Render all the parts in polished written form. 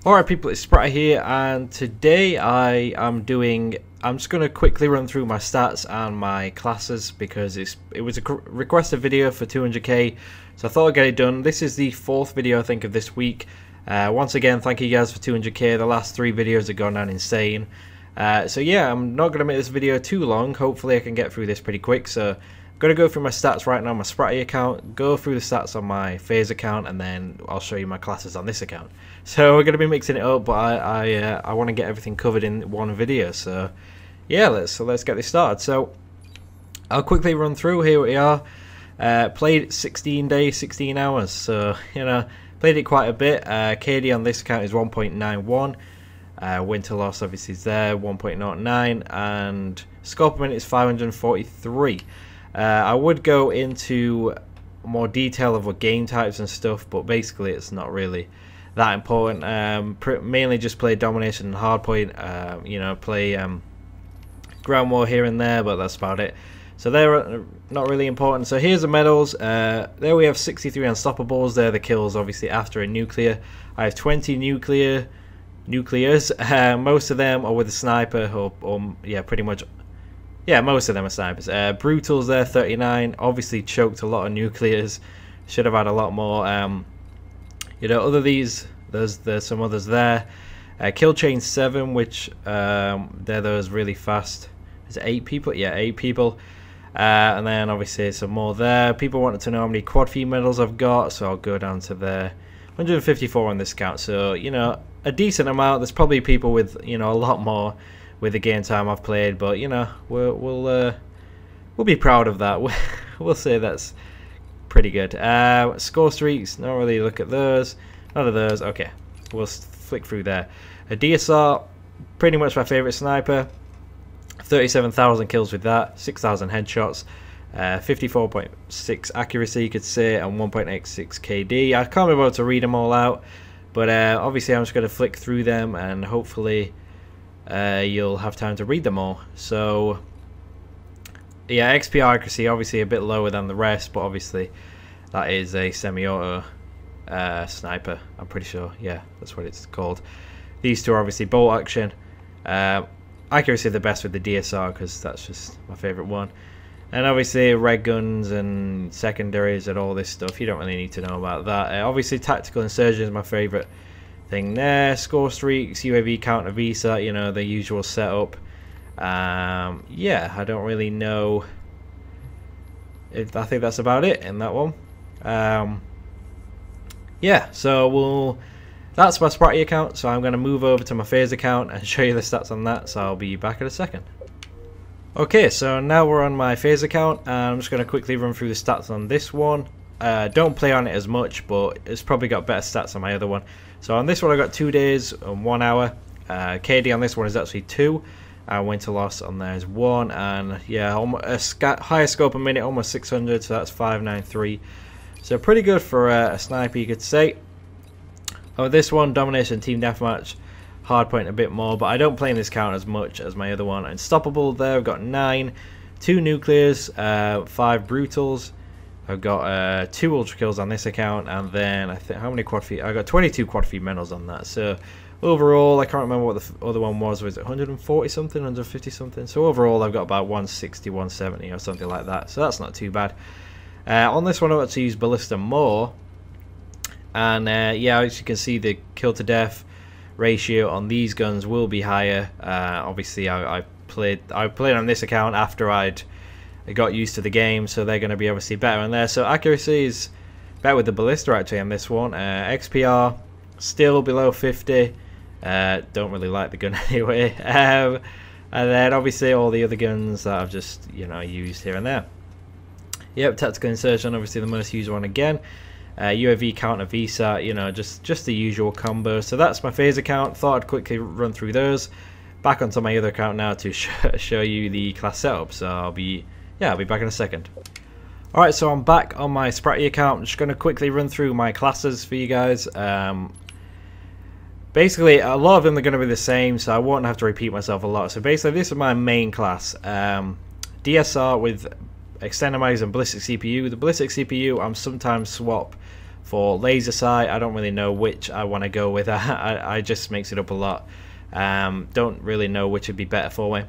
Alright people, it's Sprat here, and today I'm just going to quickly run through my stats and my classes because it was a requested video for 200k, so I thought I'd get it done. This is the fourth video I think of this week. Once again, thank you guys for 200k. The last three videos have gone down insane. So yeah, I'm not going to make this video too long. Hopefully I can get through this pretty quick. So I'm going to go through my stats right now on my Spratty account, go through the stats on my Faze account, and then I'll show you my classes on this account. So we're going to be mixing it up, but I want to get everything covered in one video. So yeah, let's get this started. So I'll quickly run through. Here we are. Played 16 days, 16 hours. So you know, played it quite a bit. KD on this account is 1.91. Winter loss obviously is there, 1.09, and score per minute is 543. I would go into more detail of what game types and stuff, but basically it's not really that important. Mainly just play domination and hardpoint. You know, play ground war here and there, but that's about it. So they're not really important. So here's the medals. There we have 63 unstoppables. They're the kills obviously after a nuclear. I have 20 nuclears. Most of them are with a sniper, or yeah, pretty much. Yeah, most of them are snipers. Brutals there, 39. Obviously choked a lot of nuclears. Should have had a lot more. You know, there's some others there. Kill chain 7, which they're those really fast. Is it 8 people? Yeah, 8 people. And then obviously some more there. People wanted to know how many quad feed medals I've got, so I'll go down to there. 154 on this count. So you know, a decent amount. There's probably people with, you know, a lot more with the game time I've played, but you know, we'll be proud of that. We'll say that's pretty good. Score streaks, not really look at those. None of those. Okay, we'll flick through there. A DSR, pretty much my favorite sniper. 37,000 kills with that, 6,000 headshots, 54.6 accuracy you could say, and 1.86 KD. I can't be able to read them all out, but obviously I'm just going to flick through them, and hopefully you'll have time to read them all. So yeah, XP accuracy obviously a bit lower than the rest, but obviously that is a semi-auto sniper, I'm pretty sure. Yeah, that's what it's called. These two are obviously bolt action. Accuracy the best with the DSR because that's just my favorite one. And obviously red guns and secondaries and all this stuff, you don't really need to know about that. Obviously tactical insurgent is my favorite thing there. Score streaks, UAV counter visa, you know, the usual setup. Yeah, I don't really know I think that's about it in that one. Yeah, so that's my Spratty account, so I'm going to move over to my Faze account and show you the stats on that, so I'll be back in a second. Okay, so now we're on my Faze account, and I'm just going to quickly run through the stats on this one. Don't play on it as much, but it's probably got better stats on my other one. So on this one I got 2 days and 1 hour. KD on this one is actually 2. Winter loss on there is 1, and yeah, a higher score per minute, almost 600, so that's 593. So pretty good for a sniper, you could say. Oh, this one, domination team deathmatch, hardpoint a bit more, but I don't play in this count as much as my other one. Unstoppable there, I've got 9, 2 nuclears, 5 brutals. I've got 2 ultra kills on this account, and then I think how many quad feed? I got 22 quad feed medals on that. So overall, I can't remember what the other one was. Was it 140 something, 150 something? So overall, I've got about 160, 170 or something like that. So that's not too bad. On this one, I want to use ballista more. And yeah, as you can see, the kill to death ratio on these guns will be higher. Obviously, I played on this account after I got used to the game, so they're going to be obviously better on there. So accuracy is better with the ballista actually on this one. XPR still below 50. Don't really like the gun anyway. And then obviously all the other guns that I've just, you know, used here and there. Yep, tactical insertion, obviously the most used one again. UAV counter visa, you know, just the usual combo. So that's my Faze account. Thought I'd quickly run through those. Back onto my other account now to show you the class setup. So I'll be back in a second. Alright, so I'm back on my Spratty account. I'm just going to quickly run through my classes for you guys. Basically, a lot of them are going to be the same, so I won't have to repeat myself a lot. So basically, this is my main class. DSR with extended mags and ballistic CPU. The ballistic CPU, I'm sometimes swap For laser sight, I don't really know which I want to go with. I just mix it up a lot. Don't really know which would be better for me.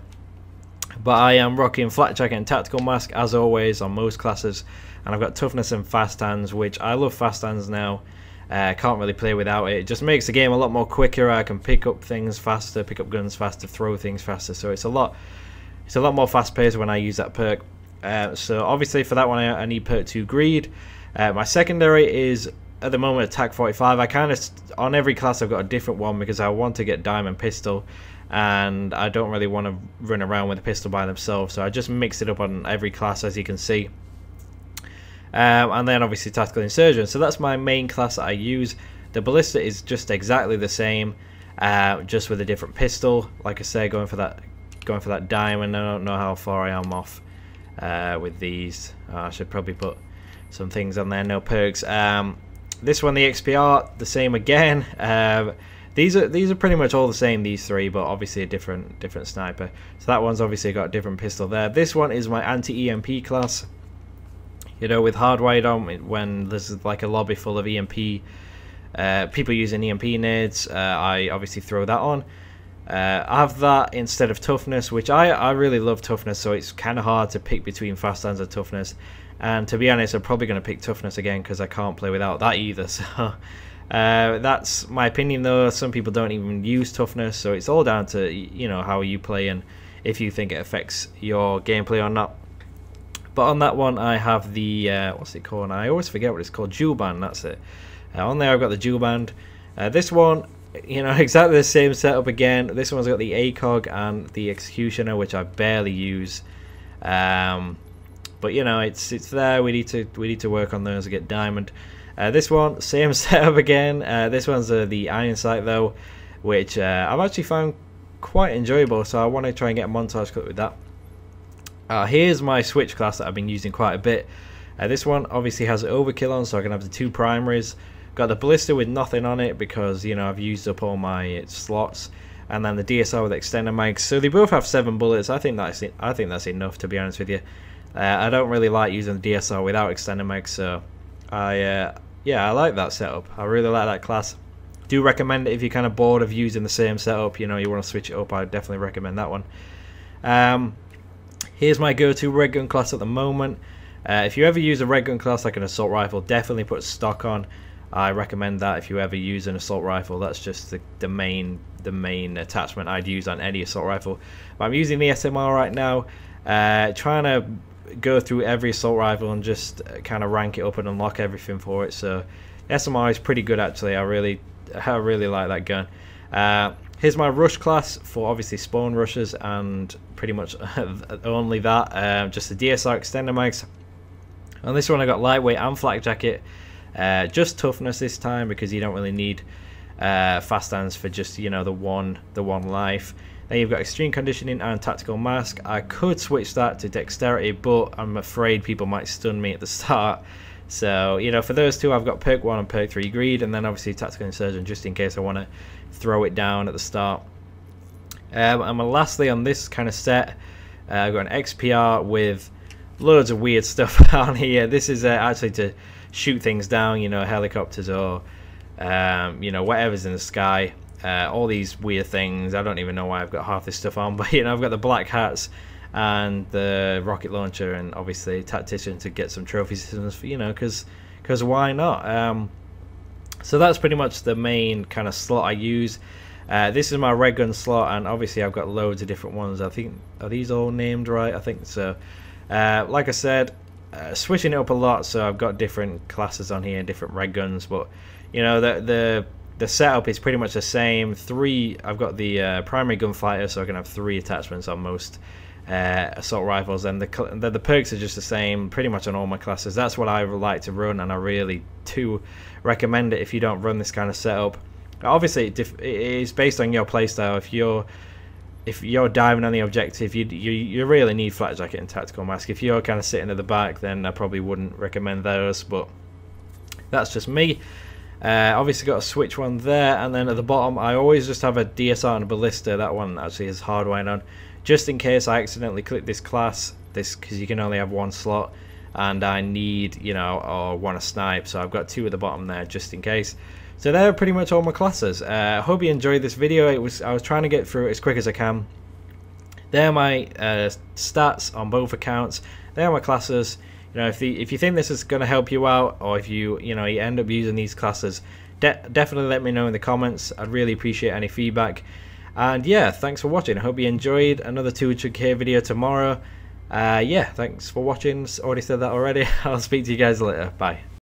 But I am rocking flak jacket and tactical mask as always on most classes, and I've got toughness and fast hands, which I love fast hands now. Can't really play without it. It just makes the game a lot more quicker. I can pick up things faster, pick up guns faster, throw things faster. So it's a lot more fast paced when I use that perk. So obviously for that one I need perk 2 greed. My secondary is at the moment attack 45. I kind of on every class I've got a different one because I want to get diamond pistol, and I don't really want to run around with a pistol by themselves. So I just mix it up on every class, as you can see. And then obviously tactical insurgent. So that's my main class that I use. The ballista is just exactly the same, just with a different pistol. Like I say, going for that diamond. I don't know how far I am off with these. I should probably put some things on there. No perks. This one, the XPR, the same again. These are pretty much all the same, these three, but obviously a different sniper. So that one's obviously got a different pistol there. This one is my anti-EMP class. You know, with hardwired on, when there's like a lobby full of EMP, people using EMP nades, I obviously throw that on. I have that instead of toughness, which I really love toughness, so it's kind of hard to pick between fast hands and toughness. And to be honest, I'm probably going to pick toughness again because I can't play without that either. So that's my opinion, though. Some people don't even use toughness, so it's all down to, you know, how you play and if you think it affects your gameplay or not. But on that one, I have the what's it called? I always forget what it's called. Dual band. That's it. On there, I've got the dual band. This one, you know, exactly the same setup again. This one's got the ACOG and the executioner, which I barely use. But you know, it's there. We need to work on those to get diamond. This one, same setup again. This one's the iron sight though, which I've actually found quite enjoyable. So I want to try and get a montage clip with that. Here's my switch class that I've been using quite a bit. This one obviously has overkill on, so I can have the 2 primaries. Got the ballista with nothing on it because, you know, I've used up all my slots, and then the DSR with extender mags. So they both have 7 bullets. I think that's enough, to be honest with you. I don't really like using the DSR without extender mags, so I like that setup. I really like that class. Do recommend it if you're kind of bored of using the same setup. You know, you want to switch it up. I definitely recommend that one. Here's my go-to red gun class at the moment. If you ever use a red gun class like an assault rifle, definitely put stock on. I recommend that if you ever use an assault rifle. That's just the main attachment I'd use on any assault rifle. But I'm using the SMR right now, trying to go through every assault rifle and just kind of rank it up and unlock everything for it. So SMR is pretty good actually. I really like that gun. Here's my rush class for obviously spawn rushes and pretty much only that. Just the DSR extender mags. On this one I got lightweight and flak jacket. Just toughness this time because you don't really need fast hands for just, you know, the one life. Then you've got extreme conditioning and tactical mask. I could switch that to dexterity, but I'm afraid people might stun me at the start. So, you know, for those two I've got perk 1 and perk 3 greed, and then obviously tactical insurgent just in case I want to throw it down at the start. And lastly on this kind of set, I've got an XPR with loads of weird stuff on here. This is actually to shoot things down, you know, helicopters or you know, whatever's in the sky. All these weird things. I don't even know why I've got half this stuff on, but you know, I've got the black hats and the rocket launcher and obviously tactician to get some trophy systems for, you know, because why not. So that's pretty much the main kind of slot I use. This is my red gun slot, and obviously I've got loads of different ones. I think, are these all named right? I think so. Like I said, switching it up a lot, so I've got different classes on here, different red guns, but you know, the setup is pretty much the same. I've got the primary gunfighter, so I can have 3 attachments on most assault rifles, and the perks are just the same pretty much on all my classes. That's what I like to run, and I really do recommend it if you don't run this kind of setup. Obviously it is based on your playstyle. If you're diving on the objective, you really need flak jacket and tactical mask. If you're kind of sitting at the back, then I probably wouldn't recommend those, but that's just me. Obviously got a switch one there, and then at the bottom I always just have a DSR and a ballista. That one actually is hardwired on, just in case I accidentally click this class, because you can only have 1 slot. and I need, you know, or want to snipe. So I've got 2 at the bottom there just in case. So they're pretty much all my classes. I hope you enjoyed this video. I was trying to get through it as quick as I can. They're my stats on both accounts. They're my classes. You know, if you think this is going to help you out, or if you end up using these classes, definitely let me know in the comments. I'd really appreciate any feedback. And yeah, thanks for watching. I hope you enjoyed. Another 200k video tomorrow. Yeah, thanks for watching. Already said that already. I'll speak to you guys later. Bye.